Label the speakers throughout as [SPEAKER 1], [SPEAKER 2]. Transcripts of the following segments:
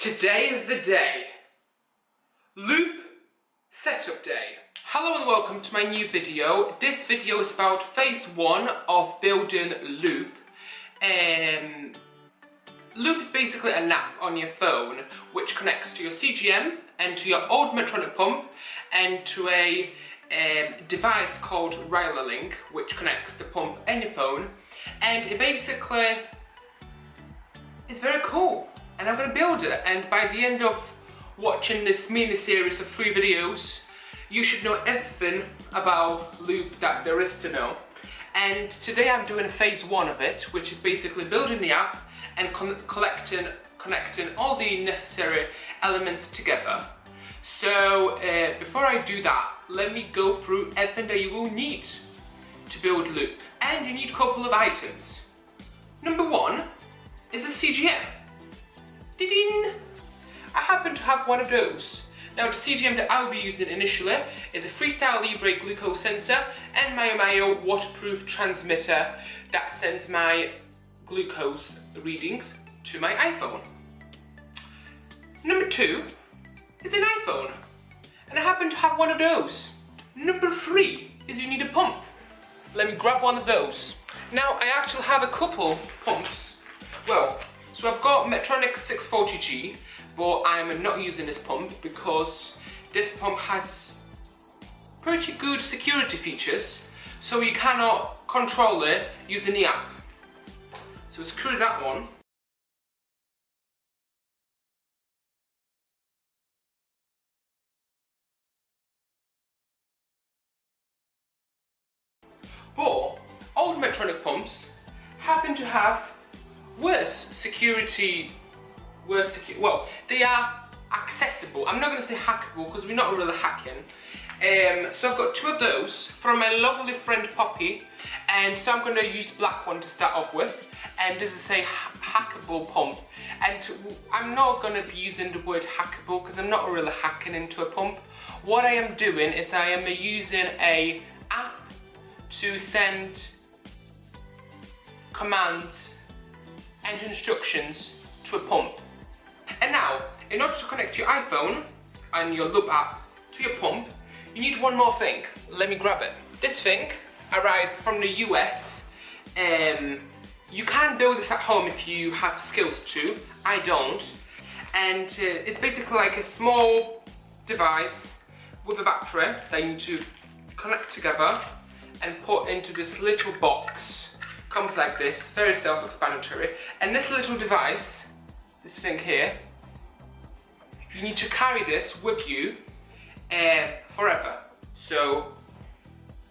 [SPEAKER 1] Today is the day. Loop setup day. Hello and welcome to my new video. This video is about phase 1 of building Loop. Loop is basically an app on your phone which connects to your CGM and to your old Medtronic pump and to a device called Link which connects the pump and your phone, and it basically is very cool. And I'm going to build it, and by the end of watching this mini series of 3 videos you should know everything about Loop that there is to know. And today I'm doing phase 1 of it, which is basically building the app and connecting all the necessary elements together. So before I do that, let me go through everything that you will need to build Loop. And you need a couple of items. Number 1 is a CGM. Ding! I happen to have one of those. Now the CGM that I'll be using initially is a Freestyle Libre glucose sensor and my waterproof transmitter that sends my glucose readings to my iPhone. Number 2 is an iPhone, and I happen to have one of those. Number 3 is you need a pump. Let me grab one of those. Now I actually have a couple pumps. Well, so I've got Medtronic 640G, but I'm not using this pump because this pump has pretty good security features, so you cannot control it using the app. So screw that one. But old Medtronic pumps happen to have well, they are accessible. I'm not going to say hackable because we're not really hacking. So I've got 2 of those from my lovely friend Poppy, and so I'm going to use black one to start off with, and this is a hackable pump. And I'm not going to be using the word hackable because I'm not really hacking into a pump. What I am doing is I am using an app to send commands and instructions to a pump. And now, in order to connect your iPhone and your Loop app to your pump, you need one more thing. Let me grab it. This thing arrived from the US. You can build this at home if you have skills to. I don't. And it's basically like a small device with a battery that you need to connect together and put into this little box. Comes like this, very self-explanatory. And this little device, this thing here, you need to carry this with you forever. So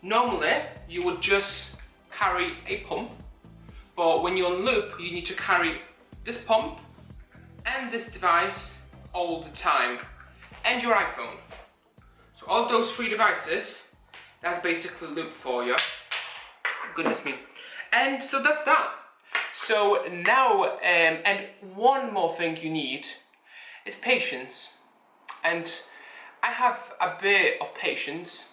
[SPEAKER 1] normally you would just carry a pump, but when you're on Loop you need to carry this pump and this device all the time, and your iPhone. So all those 3 devices, that's basically Loop for you. Goodness me. And so that's that. So now, and one more thing you need is patience. And I have a bit of patience,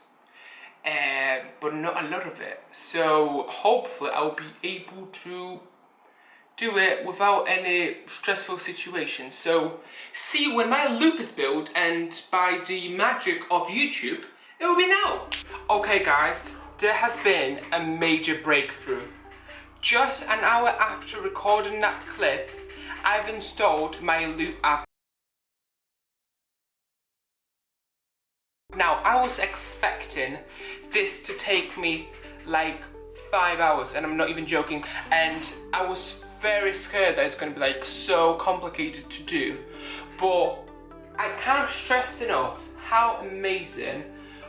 [SPEAKER 1] but not a lot of it. So hopefully I'll be able to do it without any stressful situations. So see you when my Loop is built, and by the magic of YouTube, it will be now. Okay guys, there has been a major breakthrough. Just an hour after recording that clip, I've installed my Loop app. Now, I was expecting this to take me like 5 hours, and I'm not even joking, and I was very scared that it's going to be like so complicated to do, but I can't stress enough how amazing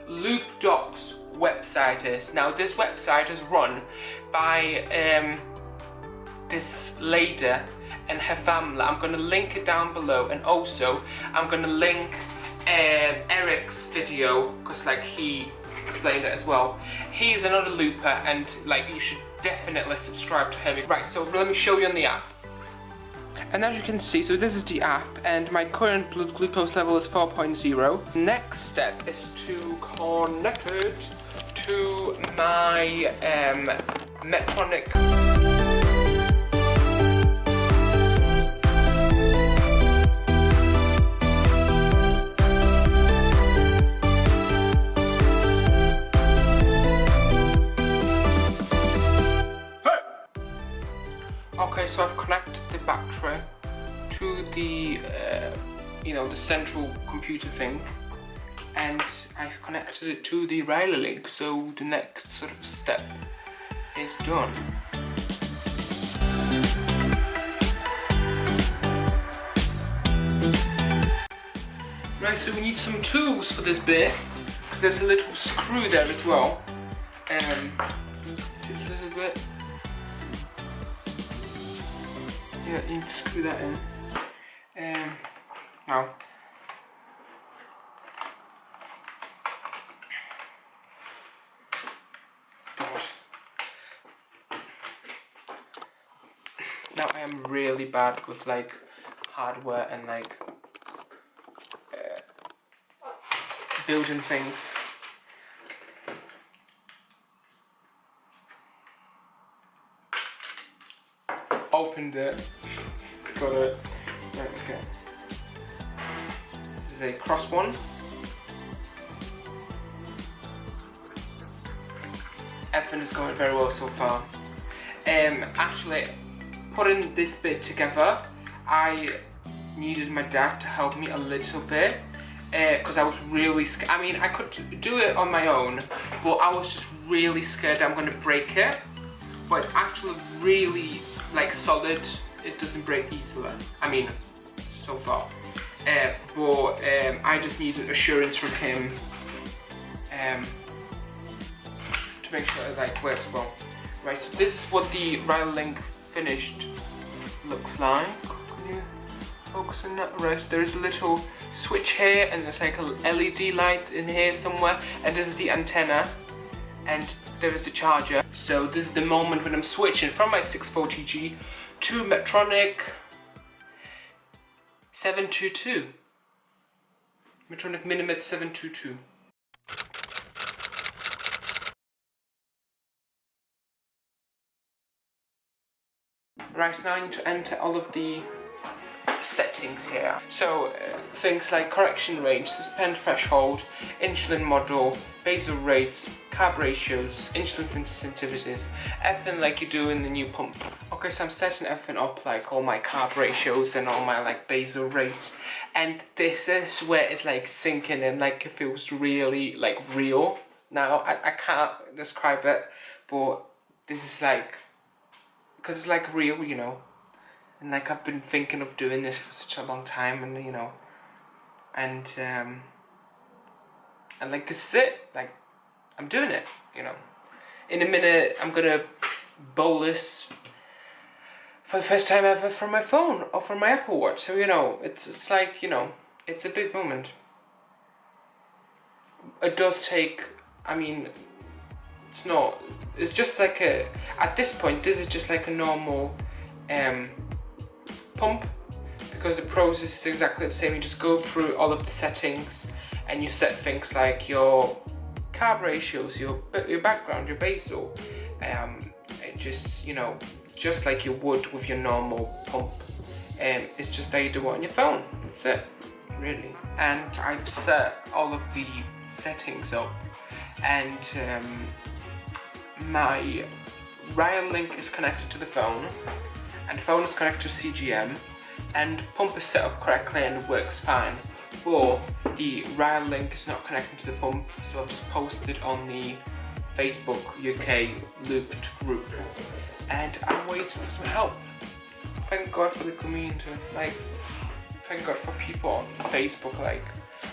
[SPEAKER 1] Loop Doc's website is. Now this website is run by this lady and her family. I'm going to link it down below, and also I'm going to link Eriks video because like he explained it as well. He's another looper, and like you should definitely subscribe to him. Right, so let me show you on the app. And as you can see, so this is the app, and my current blood glucose level is 4.0. Next step is to connect it to my Medtronic Okay, so I've connected the battery to the, you know, the central computer thing, and I've connected it to the Riley link, so the next sort of step is done. Right, so we need some tools for this bit, because there's a little screw there as well. See this little bit? Yeah, you can screw that in. Now. Now I am really bad with like hardware and like building things. Opened it, got it. Right, okay. This is a cross one. Everything is going very well so far. Actually, putting this bit together, I needed my dad to help me a little bit because I was really scared. I mean, I could do it on my own, but I was just really scared that I'm going to break it. But it's actually really like solid. It doesn't break easily. I mean, so far. But I just needed assurance from him to make sure it like works well. Right, so this is what the Riley link finished looks like. Can you focus on that? Right, so there is a little switch here, and there's like a LED light in here somewhere, and this is the antenna, and there is the charger. So this is the moment when I'm switching from my 640G to Medtronic 722. Medtronic Minimed 722. Right, so now I need to enter all of the settings here. So things like correction range, suspend threshold, insulin model, basal rates, carb ratios, insulin sensitivities, everything like you do in the new pump. Okay, so I'm setting everything up, like all my carb ratios and all my like basal rates, and this is where it's like sinking in, like it feels really like real. Now I can't describe it, but this is like, because it's like real, you know. And like I've been thinking of doing this for such a long time, and you know, and like this is it. Like I'm doing it, you know. In a minute, I'm gonna bolus for the first time ever from my phone or from my Apple Watch. So you know, it's like, you know, it's a big moment. It does take. I mean, it's not. It's just like a. At this point, this is just like a normal pump, because the process is exactly the same. You just go through all of the settings and you set things like your carb ratios, your background, your basal, it just, you know, just like you would with your normal pump. It's just that you do it on your phone. That's it, really. And I've set all of the settings up, and my Riley link is connected to the phone, and the phone is connected to CGM, and pump is set up correctly and it works fine. But the Riley link is not connecting to the pump, so I've just posted on the Facebook UK looped group, and I'm waiting for some help. Thank God for the community, like thank God for people on Facebook like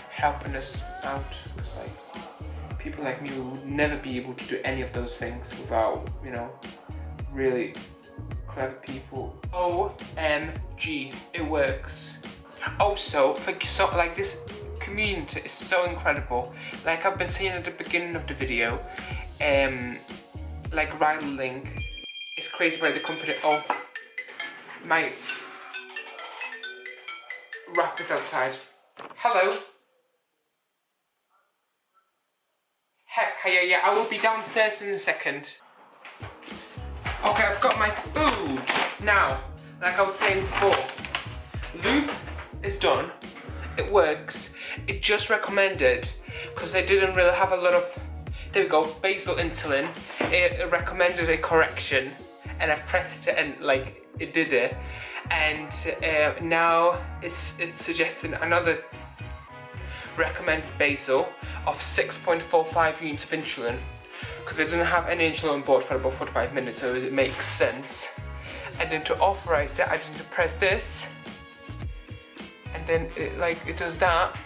[SPEAKER 1] helping us out, because like people like me will never be able to do any of those things without, you know, really clever people. OMG, it works. Also, thank you so, like this community is so incredible. Like I've been saying at the beginning of the video, like Riley link is created by the company. Oh, my rap is outside. Hello. Hey, yeah, I will be downstairs in a second. Okay, I've got my food. Now, like I was saying before, loop is done. It works. It just recommended, because I didn't really have a lot of, there we go, basal insulin. It recommended a correction, and I've pressed it and like it did it, and now it's suggesting another recommended basal of 6.45 units of insulin, because I didn't have any insulin on board for about 45 minutes, so it makes sense. And then to authorize it, I just need to press this, and then it does that.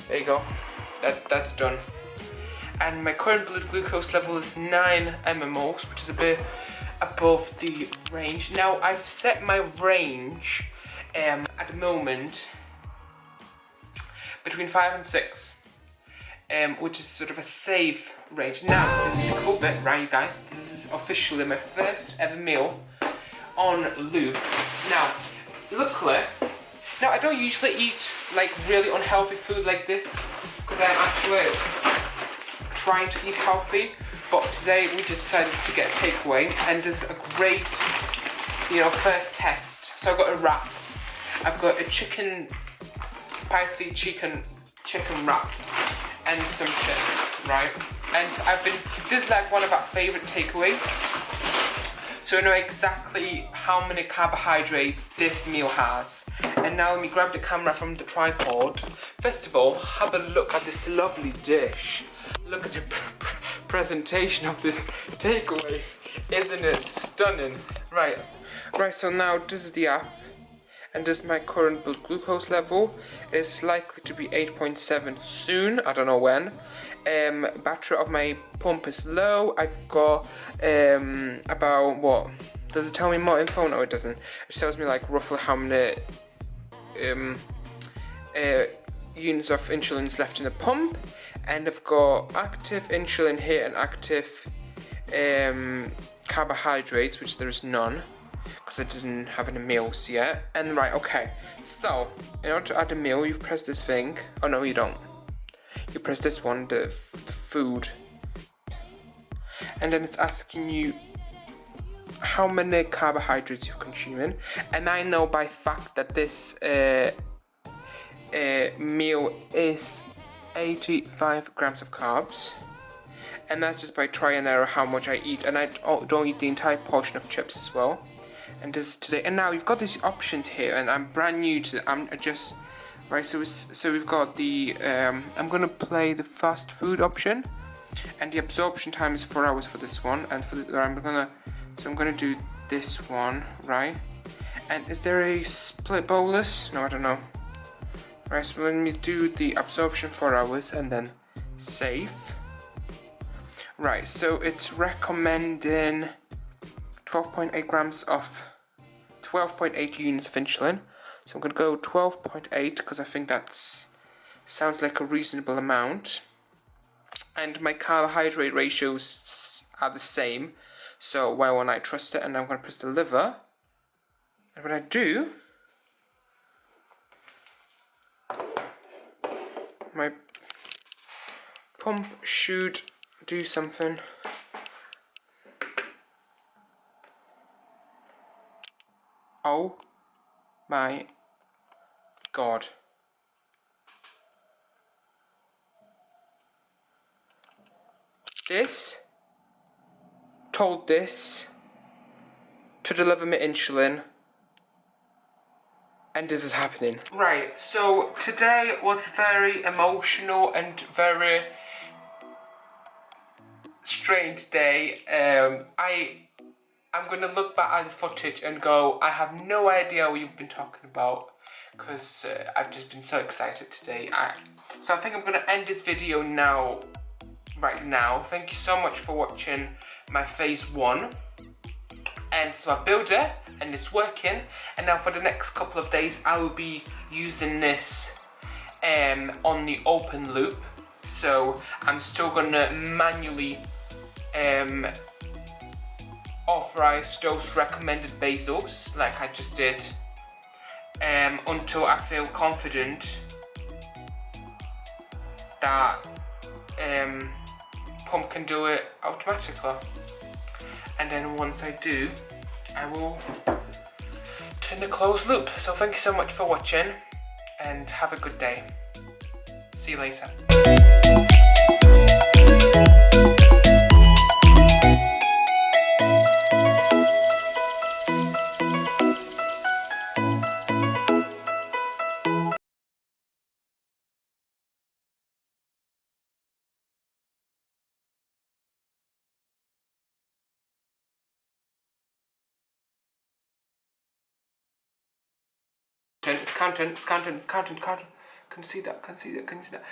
[SPEAKER 1] There you go, that's done. And my current blood glucose level is 9 mmol, which is a bit above the range. Now I've set my range at the moment between 5 and 6, which is sort of a safe range. Now this is the cool bit, right, you guys? This is officially my first ever meal on loop. Now, luckily, now I don't usually eat like really unhealthy food like this, because I'm actually trying to eat healthy, but today we just decided to get a takeaway, and there's a great, first test. So I've got a wrap. I've got a spicy chicken wrap and some chips, right? And this is like one of our favorite takeaways. So I know exactly how many carbohydrates this meal has. And now let me grab the camera from the tripod. First of all, have a look at this lovely dish. Look at the presentation of this takeaway. Isn't it stunning? Right, so now this is the app, and this is my current blood glucose level. It's likely to be 8.7 soon, I don't know when. Battery of my pump is low. I've got about, what? Does it tell me more info? No, it doesn't. It tells me like roughly how many units of insulin is left in the pump. And I've got active insulin here and active carbohydrates, which there is none, because I didn't have any meals yet. And right, okay, so in order to add a meal, you press this thing. Oh no, you don't. You press this one, the food, and then it's asking you how many carbohydrates you're consuming. And I know by fact that this meal is 85 grams of carbs, and that's just by try and error how much I eat, and I don't eat the entire portion of chips as well. And this is today. And now you've got these options here, and I'm brand new to it. I'm just right. So we've got the I'm gonna play the fast food option, and the absorption time is 4 hours for this one, and I'm gonna do this one, right? And is there a split bolus? No, I don't know. Right, so let me do the absorption 4 hours and then save. Right, so it's recommending 12.8 grams of 12.8 units of insulin. So I'm gonna go 12.8 because I think that's sounds like a reasonable amount. And my carbohydrate ratios are the same. So why won't I trust it? And I'm gonna press the liver. And when I do, my pump should do something. Oh my God. This told this to deliver me insulin, and this is happening. Right, so today was very emotional and very strange day. I'm gonna look back at the footage and go, I have no idea what you've been talking about, because I've just been so excited today. So I think I'm gonna end this video now, right now. Thank you so much for watching my phase 1. And so I built it, and it's working, and now for the next couple of days I will be using this on the open loop. So I'm still gonna manually authorize those recommended basals like I just did until I feel confident that pump can do it automatically. And then once I do, I will turn the closed loop. So thank you so much for watching, and have a good day. See you later. It's counting. Can you see that? Can you see that?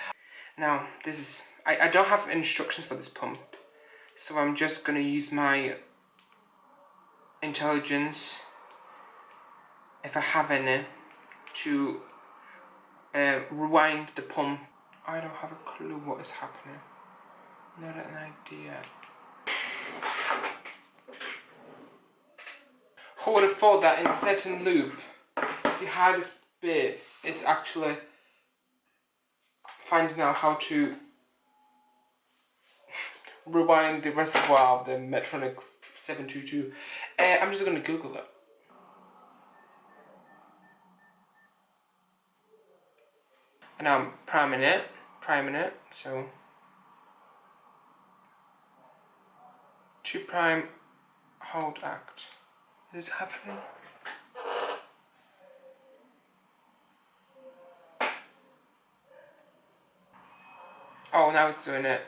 [SPEAKER 1] Now, this is, I don't have instructions for this pump, so I'm just gonna use my intelligence, if I have any, to rewind the pump. I don't have a clue what is happening. Not an idea. Who would have thought that in a certain loop, the hardest bit is actually finding out how to rewind the reservoir of the Medtronic 722. I'm just going to Google it. And I'm priming it, so to prime, hold, act. Is this happening? Oh, now it's doing it.